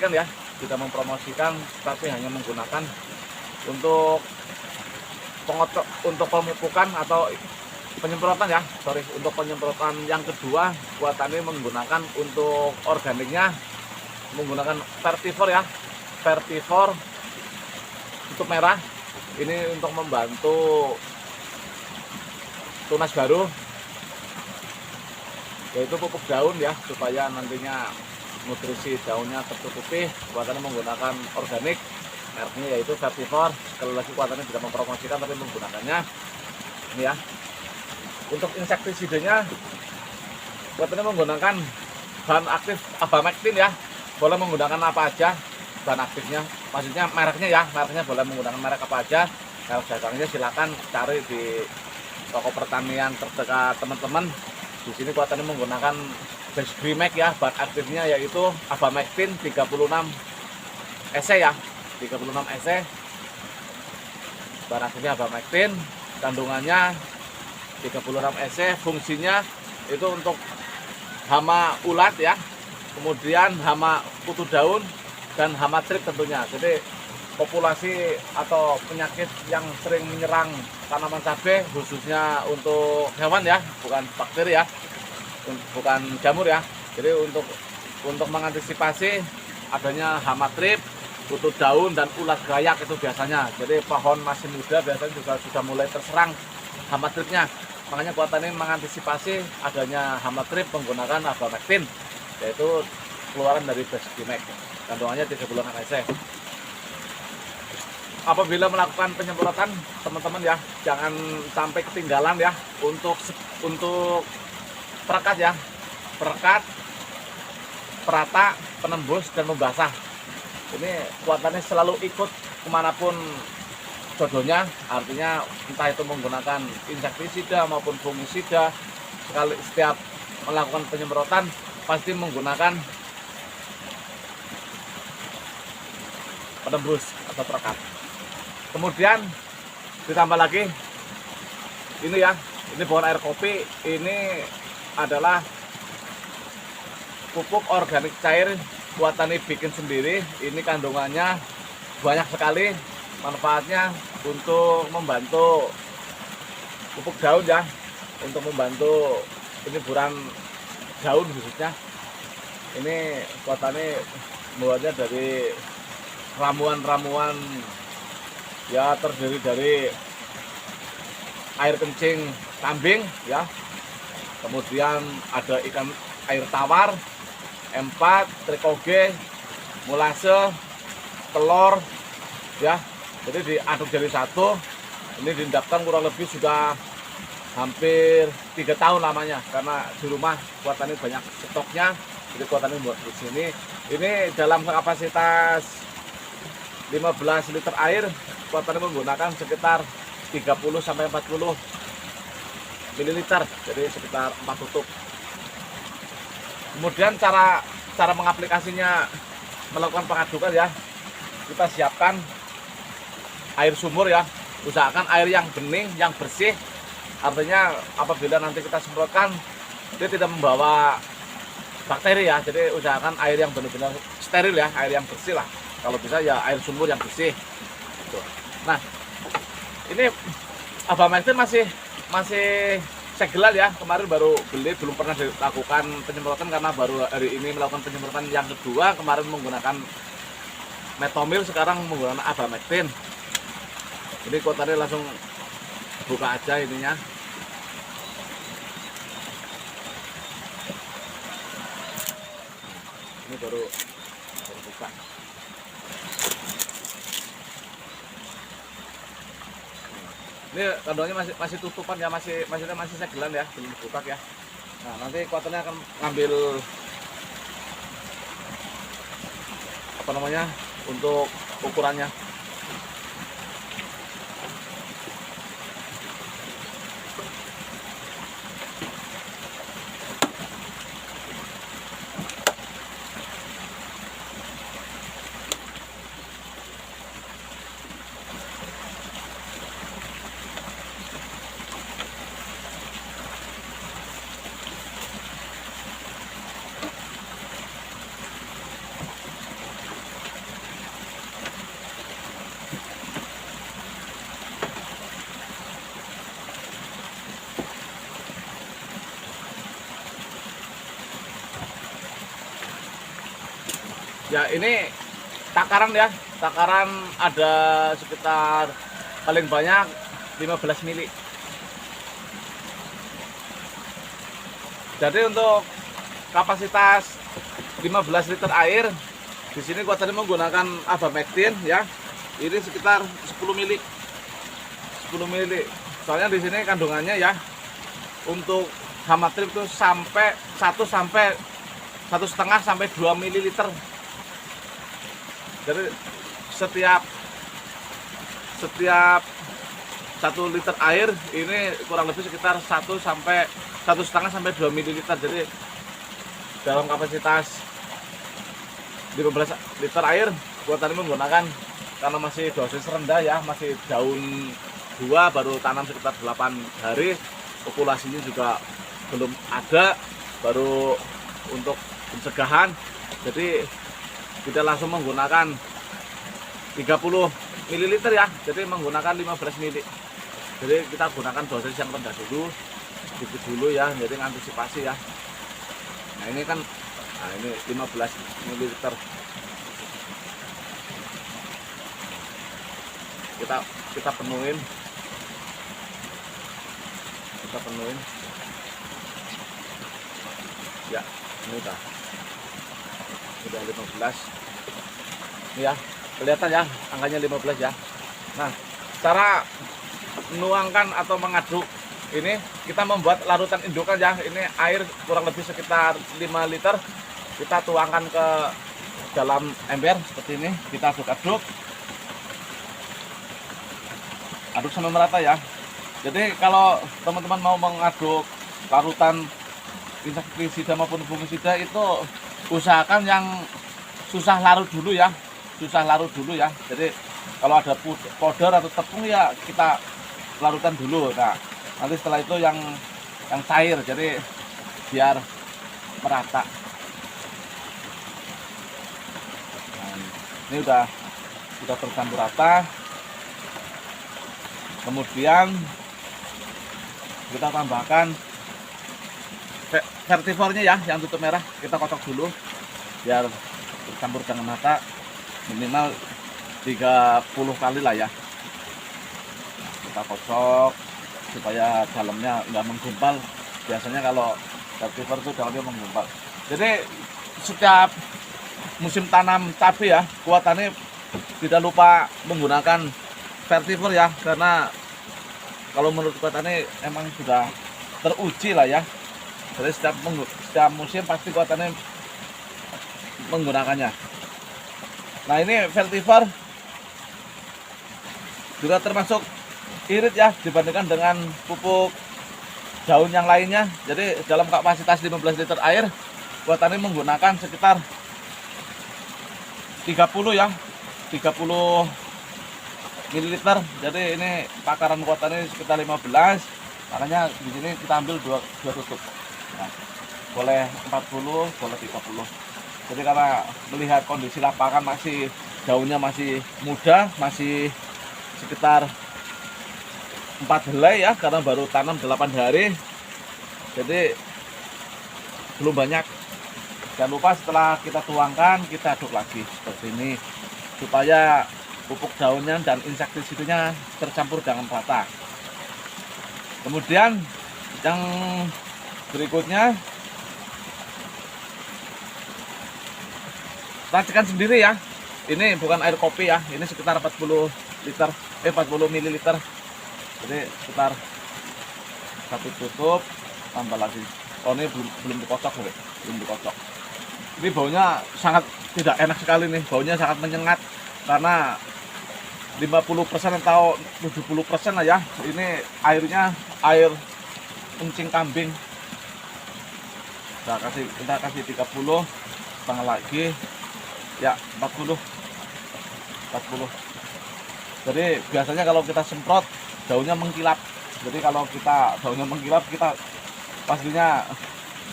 kan ya, tidak mempromosikan, tapi hanya menggunakan untuk untuk pemupukan atau penyemprotan ya, untuk penyemprotan yang kedua buatannya menggunakan untuk organiknya menggunakan Vertivore ya, Vertivore tutup merah. Ini untuk membantu tunas baru, yaitu pupuk daun ya, supaya nantinya nutrisi daunnya tercukupi. Buatannya menggunakan organik, mereknya yaitu Vertivore. Sekali lagi buatannya tidak mempromosikan tapi menggunakannya ini ya. Untuk insektisidenya buatannya menggunakan bahan aktif Abamectin ya, boleh menggunakan apa aja bahan aktifnya, maksudnya mereknya ya, mereknya boleh menggunakan merek apa aja. Merek dagangnya silakan cari di toko pertanian terdekat teman-teman. Di sini buatannya menggunakan base Grimek ya, bahan aktifnya yaitu Abamectin 36 EC ya, 36 EC bahan aktifnya Abamectin, kandungannya 36 EC. Fungsinya itu untuk hama ulat ya, kemudian hama kutu daun dan hama trip tentunya. Jadi populasi atau penyakit yang sering menyerang tanaman cabai khususnya untuk hewan ya, bukan bakteri ya, bukan jamur ya. Jadi untuk mengantisipasi adanya hama trip, kutu daun dan ulat gayak itu biasanya. Jadi pohon masih muda biasanya juga sudah mulai terserang hama tripnya. Makanya buatannya mengantisipasi adanya hama trip menggunakan Abamectin, yaitu keluaran dari base Grimek. Kandungannya 36 EC. Apabila melakukan penyemprotan, teman-teman ya, jangan sampai ketinggalan ya untuk perekat ya, perekat, perata, penembus dan membasah. Ini buatannya selalu ikut kemanapun jodohnya, artinya entah itu menggunakan insektisida maupun fungisida. Setiap melakukan penyemprotan pasti menggunakan penembus atau perekat. Kemudian ditambah lagi ini ya, ini pohon air kopi, ini adalah pupuk organik cair buatannya bikin sendiri. Ini kandungannya banyak sekali, manfaatnya untuk membantu pupuk daun ya, untuk membantu penyuburan daun khususnya. Ini buatannya buatnya dari ramuan-ramuan ya, terdiri dari air kencing kambing ya, kemudian ada ikan air tawar, M4, trikoge, molase, telur ya. Jadi diaduk jadi satu. Ini diendapkan kurang lebih sudah hampir 3 tahun lamanya, karena di rumah buatannya banyak stoknya. Jadi buatannya buat di sini. Ini dalam kapasitas 15 liter air, buatannya menggunakan sekitar 30 sampai 40 ml, jadi sekitar 4 tutup. Kemudian cara mengaplikasinya, melakukan pengadukan ya, kita siapkan air sumur ya, usahakan air yang bening, yang bersih. Artinya apabila nanti kita semprotkan, dia tidak membawa bakteri ya, jadi usahakan air yang benar-benar steril ya, air yang bersih lah. Kalau bisa ya air sumur yang bersih. Nah, ini Abamectin masih segel ya. Kemarin baru beli, belum pernah dilakukan penyemprotan karena baru hari ini melakukan penyemprotan yang kedua. Kemarin menggunakan Metomil, sekarang menggunakan Abamectin. Ini kotarnya langsung buka aja ininya. Ini baru buka. Ini kandungannya masih tutupan ya, masih segelan ya, belum dibuka ya. Nah, nanti kuatannya akan ngambil apa namanya untuk ukurannya. Ya ini takaran ya, takaran ada sekitar paling banyak 15 mili. Jadi untuk kapasitas 15 liter air, di sini gua tadi menggunakan Abamectin ya. Ini sekitar 10 mili. 10 mili. Soalnya di sini kandungannya ya untuk hama trip itu sampai 1,5 sampai 2 ml. Jadi setiap 1 liter air ini kurang lebih sekitar 1,5 sampai 2 ml. Jadi dalam kapasitas 15 liter air gua tadi menggunakan, karena masih dosis rendah ya, masih daun 2 baru tanam sekitar 8 hari, populasinya juga belum ada, baru untuk pencegahan. Jadi kita langsung menggunakan 30 ml ya, jadi menggunakan 15 ml. Jadi kita gunakan dosis yang rendah dulu, sedikit dulu ya, jadi antisipasi ya. Nah ini kan, nah ini 15 ml. Kita penuhin. Ya, ini udah 15. Ini ya, kelihatan ya angkanya 15 ya. Nah, cara menuangkan atau mengaduk ini, kita membuat larutan indukan ya. Ini air kurang lebih sekitar 5 liter. Kita tuangkan ke dalam ember seperti ini, kita aduk-aduk. Aduk sampai merata ya. Jadi kalau teman-teman mau mengaduk larutan insektisida maupun fungisida itu usahakan yang susah larut dulu ya. Jadi kalau ada powder atau tepung ya kita larutan dulu. Nah, nanti setelah itu yang cair, jadi biar merata. Nah, ini udah tercampur rata. Kemudian kita tambahkan vertivornya ya, yang tutup merah, kita kocok dulu biar tercampur dengan rata, minimal 30 kali lah ya. Kita kocok supaya dalamnya nggak menggumpal. Biasanya kalau vertivor itu dalamnya menggumpal. Jadi setiap musim tanam cabai ya, kuatannya tidak lupa menggunakan vertivor ya, karena kalau menurut kuatannya emang sudah teruji lah ya. Jadi setiap musim pasti kuatannya menggunakannya. Nah ini vertivor juga termasuk irit ya dibandingkan dengan pupuk daun yang lainnya. Jadi dalam kapasitas 15 liter air kuatannya menggunakan sekitar 30 ya, 30 mililiter. Jadi ini takaran kuatannya sekitar 15. Makanya di sini kita ambil dua tutup. Nah, boleh 40, boleh 30. Jadi karena melihat kondisi lapangan daunnya masih muda, masih sekitar 4 helai ya, karena baru tanam 8 hari. Jadi belum banyak. Jangan lupa setelah kita tuangkan, kita aduk lagi seperti ini supaya pupuk daunnya dan insektisidanya tercampur dengan rata. Kemudian yang berikutnya racikan sendiri ya. Ini bukan air kopi ya, ini sekitar 40 ml. Jadi sekitar 1 tutup, tambah lagi. Oh ini belum dikocok, belum dikocok. Ini baunya sangat tidak enak sekali nih, baunya sangat menyengat karena 50% atau 70% lah ya. Ini airnya air kencing kambing. Kita kasih 30, setengah lagi ya 40. Jadi biasanya kalau kita semprot daunnya mengkilap. Jadi kalau kita daunnya mengkilap, kita pastinya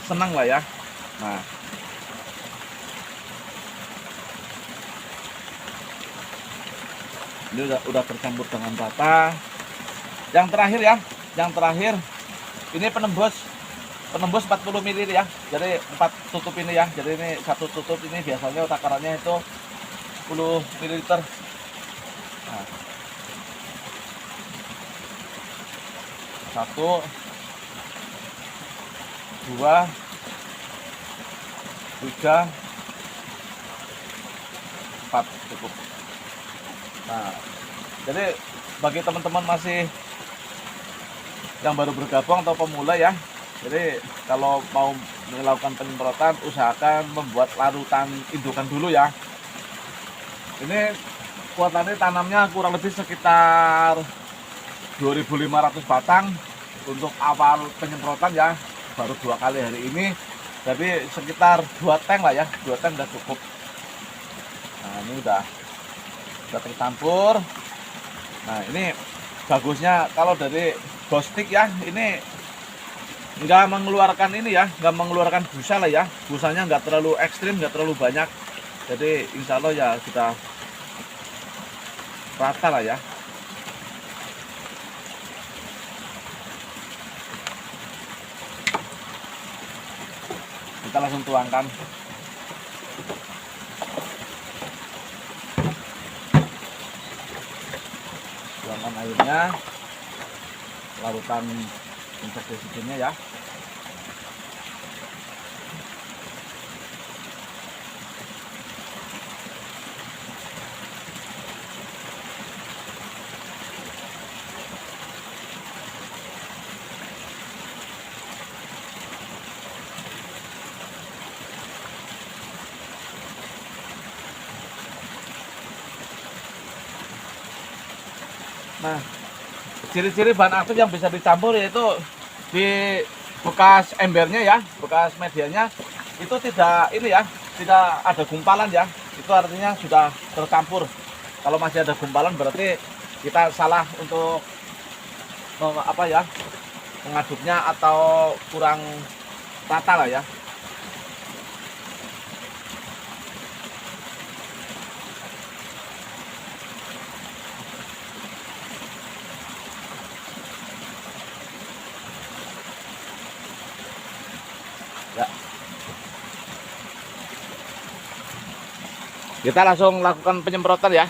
senang lah ya. Nah, ini udah tercampur dengan rata. Yang terakhir ya, ini penembus penembus 40 ml ya. Jadi 4 tutup ini ya. Jadi ini satu tutup ini biasanya takarannya itu 10 ml. Nah, 1 2 3 4 cukup. Nah, jadi bagi teman-teman masih yang baru bergabung atau pemula ya, jadi kalau mau melakukan penyemprotan usahakan membuat larutan indukan dulu ya. Ini kuotannya tanamnya kurang lebih sekitar 2.500 batang untuk awal penyemprotan ya, baru 2 kali hari ini, jadi sekitar 2 tank lah ya, 2 tank udah cukup. Nah ini udah tercampur. Nah ini bagusnya kalau dari Ghostik ya, ini nggak mengeluarkan ini ya, nggak mengeluarkan busa lah ya, busanya nggak terlalu ekstrim, nggak terlalu banyak, jadi insya Allah ya sudah rata lah ya. Kita langsung tuangkan. Tuangkan airnya, larutan insektisidnya ya. Nah, ciri-ciri bahan aktif yang bisa dicampur yaitu di bekas embernya ya, bekas medianya itu tidak ini ya, tidak ada gumpalan ya. Itu artinya sudah tercampur. Kalau masih ada gumpalan berarti kita salah untuk apa ya, mengaduknya atau kurang rata lah ya. Ya. Kita langsung lakukan penyemprotan ya.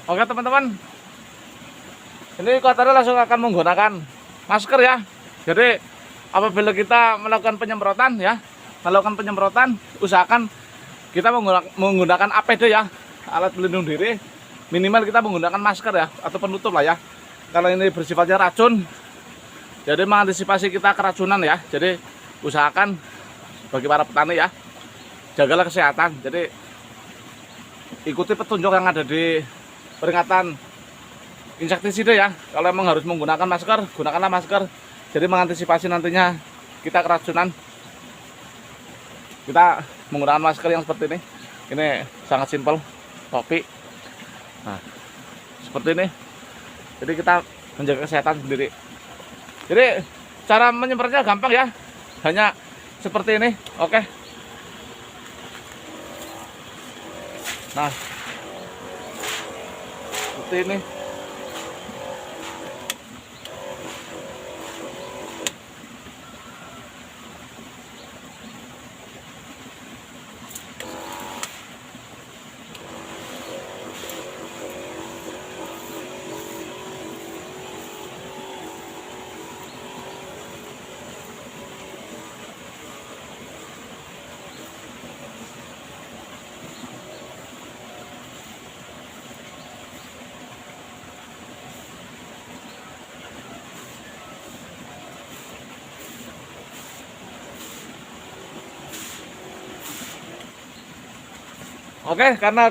Oke teman-teman, ini kuotannya langsung akan menggunakan masker ya. Jadi apabila kita melakukan penyemprotan ya, usahakan kita menggunakan APD ya, alat pelindung diri. Minimal kita menggunakan masker ya, atau penutup lah ya. Kalau ini bersifatnya racun, jadi mengantisipasi kita keracunan ya. Jadi usahakan bagi para petani ya, jagalah kesehatan. Jadi ikuti petunjuk yang ada di peringatan insektisida ya. Kalau memang harus menggunakan masker, gunakanlah masker. Jadi mengantisipasi nantinya kita keracunan, kita menggunakan masker yang seperti ini. Ini sangat simpel, topi. Nah, seperti ini. Jadi kita menjaga kesehatan sendiri. Jadi cara menyemprotnya gampang ya, hanya seperti ini. Oke. Nah, seperti ini. Oke, karena